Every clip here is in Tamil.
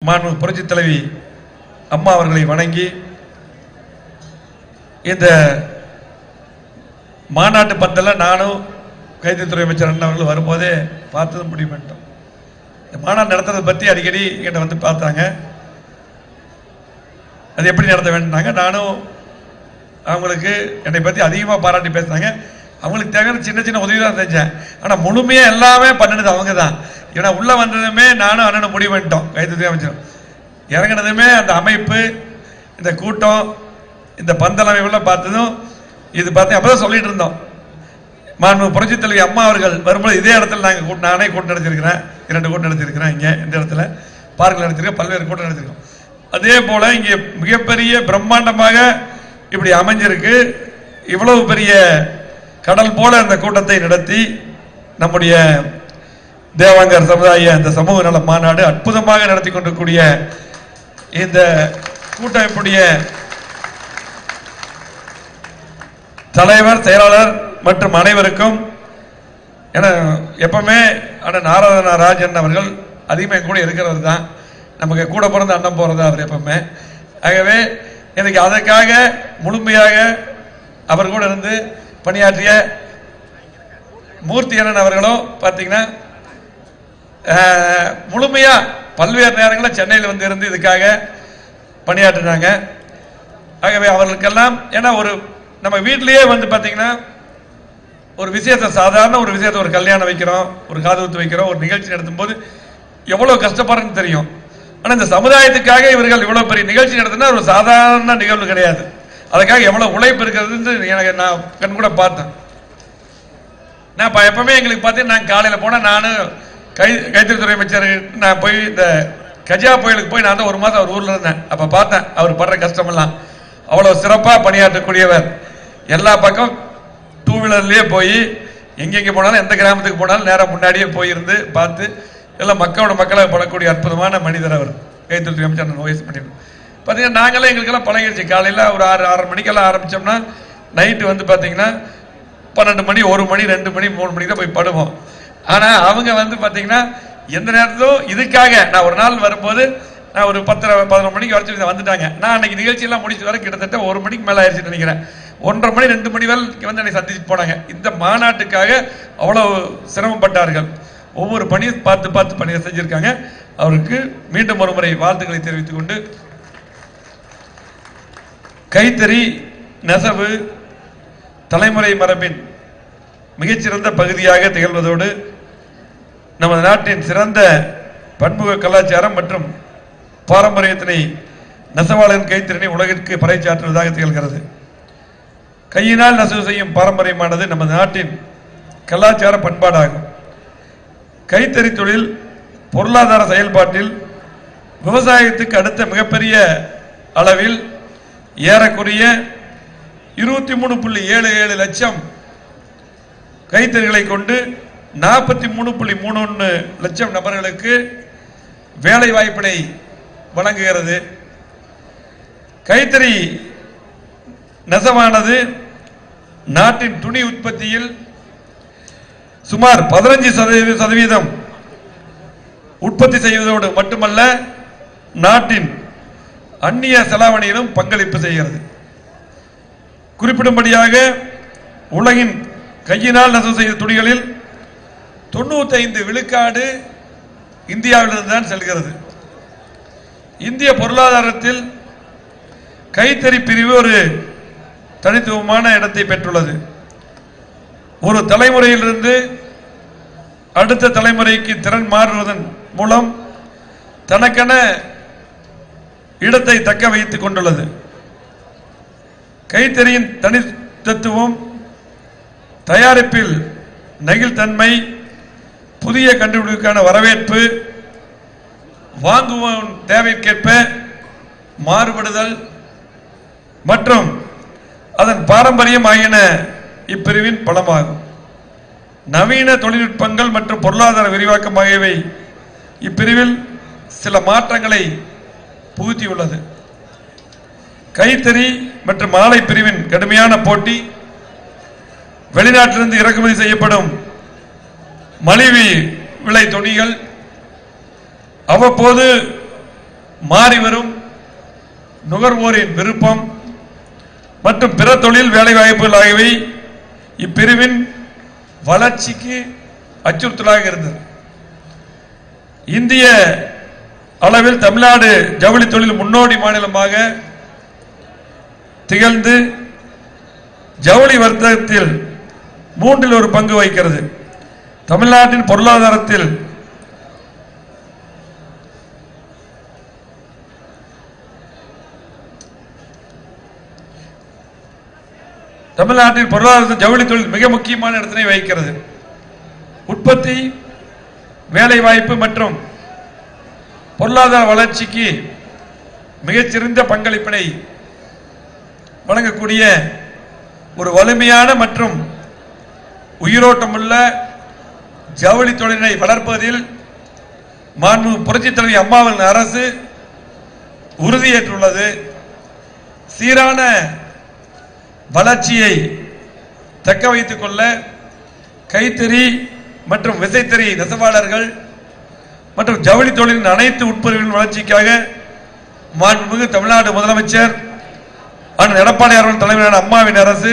மாண்புமிகு புரட்சித் தலைவி அம்மா அவர்களை வணங்கி இந்த மாநாட்டு பந்தல்ல நானும் கைத்தறித்துறை அமைச்சர் அண்ணா அவர்கள் வரும்போதே பார்த்தது முடிவு பண்ணிட்டோம். இந்த மாநாடு நடத்துறதை பற்றி அடிக்கடி என்கிட்ட வந்து பார்த்தாங்க. அது எப்படி நடத்த வேண்டாங்க. நானும் அவங்களுக்கு என்னை பற்றி அதிகமாக பாராட்டி பேசுனாங்க. அவங்களுக்கு தேவையான சின்ன சின்ன உதவி தான் செஞ்சேன். ஆனால் முழுமையாக எல்லாமே பண்ணினது அவங்க தான். ஏன்னா உள்ளே வந்ததுமே நானும் அண்ணனும் முடிவு பண்ணிட்டோம். கைத்தறித்துறை அமைச்சர் இறங்கினதுமே அந்த அமைப்பு, இந்த கூட்டம், இந்த பந்தல் அமைப்புலாம் பார்த்ததும் இது பார்த்து அப்போ தான் சொல்லிட்டு இருந்தோம். மாண்புமிகு புரட்சித் தலைவி அம்மா அவர்கள் வரும்போது இதே இடத்துல நானே கூட்டம் நடத்திருக்கிறேன். 2 கூட்டம் நடத்திருக்கிறேன். இங்கே இந்த இடத்துல பார்க்கில் நடத்திருக்கேன். பல்வேறு கூட்டம் நடத்திருக்கோம். அதே போல இங்கே மிகப்பெரிய பிரம்மாண்டமாக இப்படி அமைஞ்சிருக்கு. இவ்வளவு பெரிய கடல் போல இந்த கூட்டத்தை நடத்தி நம்முடைய தேவாங்கர் சமுதாய இந்த சமூக நல மாநாடு அற்புதமாக நடத்தி கொண்டிருக்கூடிய இந்த கூட்டமைப்புடைய தலைவர், செயலாளர் மற்றும் அனைவருக்கும் எப்பவுமே அண்ணன் ஆராதனா ராஜன் அவர்கள் அதிகமாக கூட இருக்கிறவர் தான். நமக்கு கூட பிறந்த அண்ணன் போறது அவர் எப்பவுமே. ஆகவே எனக்கு அதற்காக முழுமையாக அவர் கூட இருந்து பணியாற்றிய மூர்த்தி அண்ணன் அவர்களும் பார்த்தீங்கன்னா முழுமையா பல்வேறு நேரங்களில் சென்னையில் வந்து இருந்து இதுக்காக பணியாற்றினாங்க. ஆகவே அவர்களுக்கெல்லாம் ஏன்னா ஒரு நம்ம வீட்டிலேயே வந்து பார்த்தீங்கன்னா ஒரு விஷயத்தை, சாதாரண ஒரு விஷயத்தை, ஒரு கல்யாணம் வைக்கிறோம், ஒரு காதுகுத்து வைக்கிறோம், ஒரு நிகழ்ச்சி நடத்தும் போது எவ்வளவு கஷ்டப்படுறதுன்னு தெரியும். ஆனால் இந்த சமுதாயத்துக்காக இவர்கள் இவ்வளவு பெரிய நிகழ்ச்சி நடத்தினா ஒரு சாதாரண நிகழ்வு கிடையாது. அதுக்காக எவ்வளவு உழைப்பு இருக்கிறது எனக்கு நான் கண் கூட பார்த்தேன். நான் எப்பவுமே எங்களுக்கு பார்த்தீங்கன்னா நான் காலையில் போனால் நானும் கைத்தறித்துறை அமைச்சர் நான் போய் இந்த கஜா புயலுக்கு போய் நான் தான் 1 மாதம் அவர் ஊரில் இருந்தேன். அப்போ பார்த்தேன் அவர் படுற கஷ்டமெல்லாம். அவ்வளோ சிறப்பாக பணியாற்றக்கூடியவர். எல்லா பக்கம் 2 வீலர்லேயே போய் எங்கெங்கே போனாலும், எந்த கிராமத்துக்கு போனாலும் நேரம் முன்னாடியே போயிருந்து பார்த்து எல்லாம் மக்களாக படக்கூடிய அற்புதமான மனிதர் அவர். கைத்தறித்துறை அமைச்சர் நான் வயசு பண்ணிடுவோம். பார்த்தீங்கன்னா நாங்களே எங்களுக்கெல்லாம் பழகிடுச்சு. காலையில் ஒரு 6 மணிக்கெல்லாம் ஆரம்பித்தோம்னா நைட்டு வந்து பார்த்தீங்கன்னா 12 மணி, 1 மணி, 2 மணி, 3 மணிக்கு தான் போய் படுவோம். ஆனால் அவங்க வந்து பார்த்தீங்கன்னா எந்த நேரத்திலும் இதுக்காக நான் ஒரு நாள் வரும்போது நான் ஒரு 10-11 மணிக்கு வரைக்கும் வந்துட்டாங்க. நான் அன்னைக்கு நிகழ்ச்சியெல்லாம் முடிச்சு வர கிட்டத்தட்ட 1 மணிக்கு மேலே ஆயிடுச்சுன்னு நினைக்கிறேன். 1:30 மணி 2 மணி வரைக்கும் வந்து என்னை சந்திச்சுட்டு போனாங்க. இந்த மாநாட்டுக்காக அவ்வளவு சிரமப்பட்டார்கள். ஒவ்வொரு பணியும் பார்த்து பணியை செஞ்சிருக்காங்க. அவருக்கு மீண்டும் ஒரு முறை வாழ்த்துக்களை தெரிவித்துக் கொண்டு, கைத்தறி நெசவு தலைமுறை மரபின் மிகச்சிறந்த பகுதியாக திகழ்வதோடு நமது நாட்டின் சிறந்த பன்முக கலாச்சாரம் மற்றும் பாரம்பரியத்தினை நெசவாளரின் கைத்திறனை உலகிற்கு பறைசாற்றுவதாக திகழ்கிறது. கையினால் நெசவு செய்யும் பாரம்பரியமானது நமது நாட்டின் கலாச்சார பண்பாடாகும். கைத்தறி தொழில் பொருளாதார செயல்பாட்டில் விவசாயத்துக்கு அடுத்த மிகப்பெரிய அளவில் ஏறக்குறைய 23.77 லட்சம் கைத்தறிகளை கொண்டு 43.31 லட்சம் நபர்களுக்கு வேலை வாய்ப்பினை வழங்குகிறது. கைத்தறி நெசவானது நாட்டின் துணி உற்பத்தியில் சுமார் 15% உற்பத்தி செய்வதோடு மட்டுமல்ல, நாட்டின் அந்நிய செலாவணியிலும் பங்களிப்பு செய்கிறது. குறிப்பிடும்படியாக உலகின் கையினால் நெசவு செய்த துணிகளில் 95 விழுக்காடு இந்தியாவிலிருந்து தான் செல்கிறது. இந்திய பொருளாதாரத்தில் கைத்தறி பிரிவு ஒரு தனித்துவமான இடத்தை பெற்றுள்ளது. ஒரு தலைமுறையிலிருந்து அடுத்த தலைமுறைக்கு திறன் மாறுவதன் மூலம் தனக்கென இடத்தை தக்க வைத்துக் கொண்டுள்ளது. கைத்தறியின் தனித்துவம் தயாரிப்பில் நெகிழ்தன்மை, புதிய கண்டுபிடிப்புக்கான வரவேற்பு, வாங்குவோம் தேவைக்கேற்ப மாறுபடுதல் மற்றும் அதன் பாரம்பரியம் ஆகியன இப்பிரிவின் பலமாகும். நவீன தொழில்நுட்பங்கள் மற்றும் பொருளாதார விரிவாக்கம் ஆகியவை இப்பிரிவில் சில மாற்றங்களை புகுத்தியுள்ளது. கைத்தறி மற்றும் ஆலை பிரிவின் கடுமையான போட்டி, வெளிநாட்டிலிருந்து இறக்குமதி செய்யப்படும் மலிவு விலை துணிகள், அவ்வப்போது மாறிவரும் நுகர்வோரின் விருப்பம் மற்றும் பிற தொழில் வேலைவாய்ப்புகள் ஆகியவை இப்பிரிவின் வளர்ச்சிக்கு அச்சுறுத்தலாக இருந்தது. இந்திய அளவில் தமிழ்நாடு ஜவுளி தொழில் முன்னோடி மாநிலமாக திகழ்ந்து ஜவுளி வர்த்தகத்தில் 1/3 பங்கு வகிக்கிறது. தமிழ்நாட்டின் பொருளாதாரத்தில் ஜவுளி தொழில் மிக முக்கியமான இடத்தினை வகிக்கிறது. உற்பத்தி, வேலைவாய்ப்பு மற்றும் பொருளாதார வளர்ச்சிக்கு மிகச்சிறந்த பங்களிப்பினை வழங்கக்கூடிய ஒரு வலிமையான மற்றும் உயிரோட்டமுள்ள ஜவுளி தொழிலை வளர்ப்பதில் மாண்புமிகு புரட்சித் தலைவி அம்மாவின் அரசு உறுதியேற்றுள்ளது. சீரான வளர்ச்சியை தக்க வைத்துக் கொள்ள கைத்தறி மற்றும் விசைத்தறி நெசவாளர்கள் மற்றும் ஜவுளி தொழிலின் அனைத்து உட்பிரிவுகளின் வளர்ச்சிக்காக மாண்புமிகு தமிழ்நாடு முதலமைச்சர் அண்ணன் எடப்பாடி அவர்கள் தலைமையிலான அம்மாவின் அரசு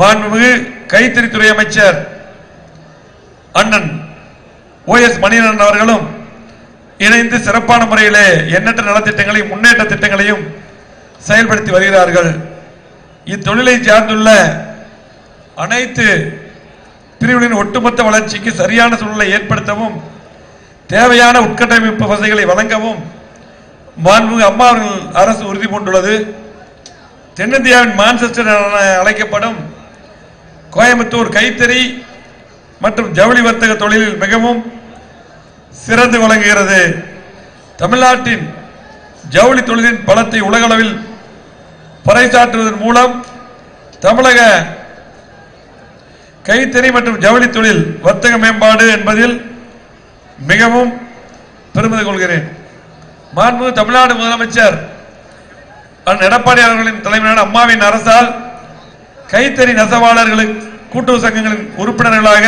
மாண்புமிகு கைத்தறித்துறை அமைச்சர் அண்ணன் OS மணியன் அவர்களும் இணைந்து சிறப்பான முறையிலே எண்ணற்ற நலத்திட்டங்களையும் முன்னேற்ற திட்டங்களையும் செயல்படுத்தி வருகிறார்கள். இத்தொழிலை சார்ந்துள்ள அனைத்து பிரிவுகளின் ஒட்டுமொத்த வளர்ச்சிக்கு சரியான சூழலை ஏற்படுத்தவும் தேவையான உட்கட்டமைப்பு வசதிகளை வழங்கவும் மாண்புமிகு அம்மா அவர்கள் அரசு உறுதி பூண்டுள்ளது. தென்னிந்தியாவின் மான்செஸ்டர் என அழைக்கப்படும் கோயம்புத்தூர் கைத்தறி மற்றும் ஜவுளி வர்த்தக தொழிலில் மிகவும் சிறந்து விளங்குகிறது. தமிழ்நாட்டின் ஜவுளி தொழிலின் பலத்தை உலகளவில் பறைசாற்றுவதன் மூலம் தமிழக கைத்தறி மற்றும் ஜவுளி தொழில் வர்த்தக மேம்பாடு என்பதில் மிகவும் பெருமிதம் கொள்கிறேன். மாண்புமிகு தமிழ்நாடு முதலமைச்சர் அண்ணன் எடப்பாடி அவர்களின் தலைமையிலான அம்மாவின் அரசால் கைத்தறி நெசவாளர்களுக்கு கூட்டுறவு சங்கங்களின் உறுப்பினர்களாக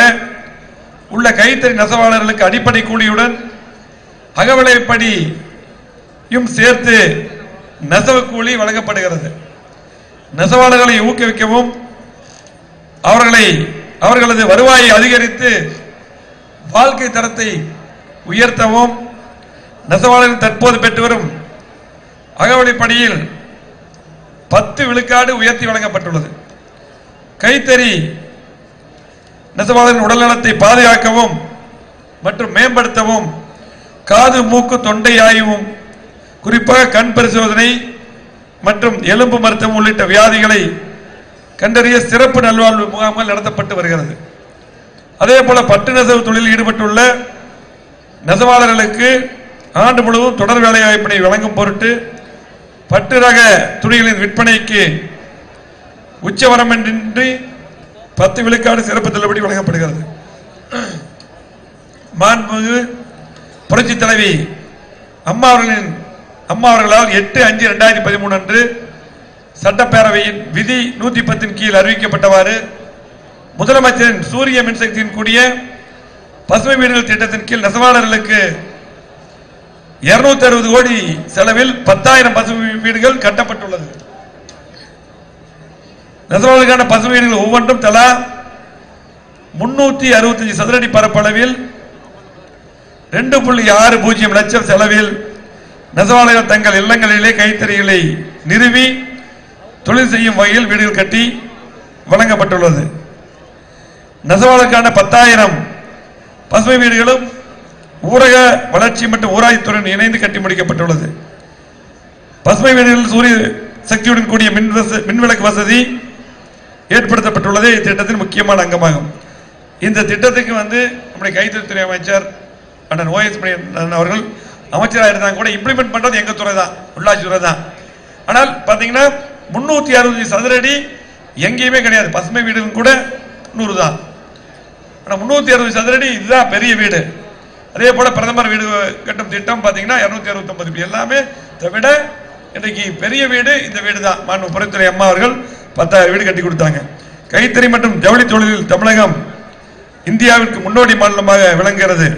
உள்ள கைத்தறி நெசவாளர்களுக்கு அடிப்படை கூலியுடன் அகவிலைப்படியும் சேர்த்து நெசவு கூலி வழங்கப்படுகிறது. நெசவாளர்களை ஊக்குவிக்கவும் அவர்களது வருவாயை அதிகரித்து வாழ்க்கை தரத்தை உயர்த்தவும் நெசவாளர்கள் தற்போது பெற்று வரும் அகவிலைப்படியில் 10 விழுக்காடு உயர்த்தி வழங்கப்பட்டுள்ளது. கைத்தறி நெசவாளரின் உடல்நலத்தை பாதுகாக்கவும் மற்றும் மேம்படுத்தவும் காது, மூக்கு, தொண்டை ஆய்வும் குறிப்பாக கண் பரிசோதனை மற்றும் எலும்பு மருத்துவம் உள்ளிட்ட வியாதிகளை கண்டறிய சிறப்பு நல்வாழ்வு முகாம்கள் நடத்தப்பட்டு வருகிறது. அதே போல பட்டு நெசவு தொழிலில் ஈடுபட்டுள்ள நெசவாளர்களுக்கு ஆண்டு முழுவதும் தொடர் வேலை வாய்ப்பினை வழங்கும் பொருட்டு பட்டு ரக துணிகளின் விற்பனைக்கு உச்சவரம்பின்றி 10 விழுக்காடு சிறப்பு தள்ளுபடி வழங்கப்படுகிறது. மாண்புமிகு புரட்சி தலைவி அம்மா அவர்களால் 8/5/2013 அன்று சட்டப்பேரவையின் விதி 110 கீழ் அறிவிக்கப்பட்டவாறு முதலமைச்சரின் சூரிய மின்சக்தியின் கூடிய பசுமை வீடுகள் திட்டத்தின் கீழ் நெசவாளர்களுக்கு 260 கோடி செலவில் 10,000 பசுமை வீடுகள் கட்டப்பட்டுள்ளது. நெசவாளர்களுக்கான பசுமை வீடுகள் ஒவ்வொன்றும் தலா 365 சதுரடி பரப்பளவில் 2.60 லட்சம் செலவில் நெசவாளர்கள் தங்கள் இல்லங்களிலே கைத்தறிகளை நிறுவி தொழில் செய்யும் வகையில் வீடுகள் கட்டி வழங்கப்பட்டுள்ளது. நெசவாளருக்கான 10,000 பசுமை வீடுகளும் ஊரக வளர்ச்சி மற்றும் ஊராட்சித்துறையுடன் இணைந்து கட்டி முடிக்கப்பட்டுள்ளது. பசுமை வீடுகளில் சூரிய சக்தியுடன் கூடிய மின்விளக்கு வசதி ஏற்படுத்தப்பட்டுள்ளது இத்திட்டத்தின் முக்கியமான அங்கமாகும். இந்த திட்டத்துக்கு நம்முடைய கைத்தறித்துறை அமைச்சர் அண்ணன் OS மணியன் அவர்கள் அமைச்சராக இருந்தாங்க கூட இம்ப்ளிமெண்ட் பண்றது எங்க துறை தான், உள்ளாட்சித்துறை தான். ஆனால் பாத்தீங்கன்னா 360 சதுரடி எங்கேயுமே கிடையாது. பசுமை வீடு கூட 100 தான். ஆனா 360 சதுரடி இதுதான் பெரிய வீடு. அதே போல பிரதமர் வீடு கட்டும் திட்டம் பாத்தீங்கன்னா 269 எல்லாமே விட இன்றைக்கு பெரிய வீடு இந்த வீடு தான். மாண்புமிகு புரட்சித்துறை அம்மா அவர்கள் 10,000 வீடு கட்டி கொடுத்தாங்க. கைத்தறி மற்றும் ஜவுளி தொழிலில் தமிழகம் இந்தியாவிற்கு முன்னோடி மாநிலமாக விளங்குகிறது.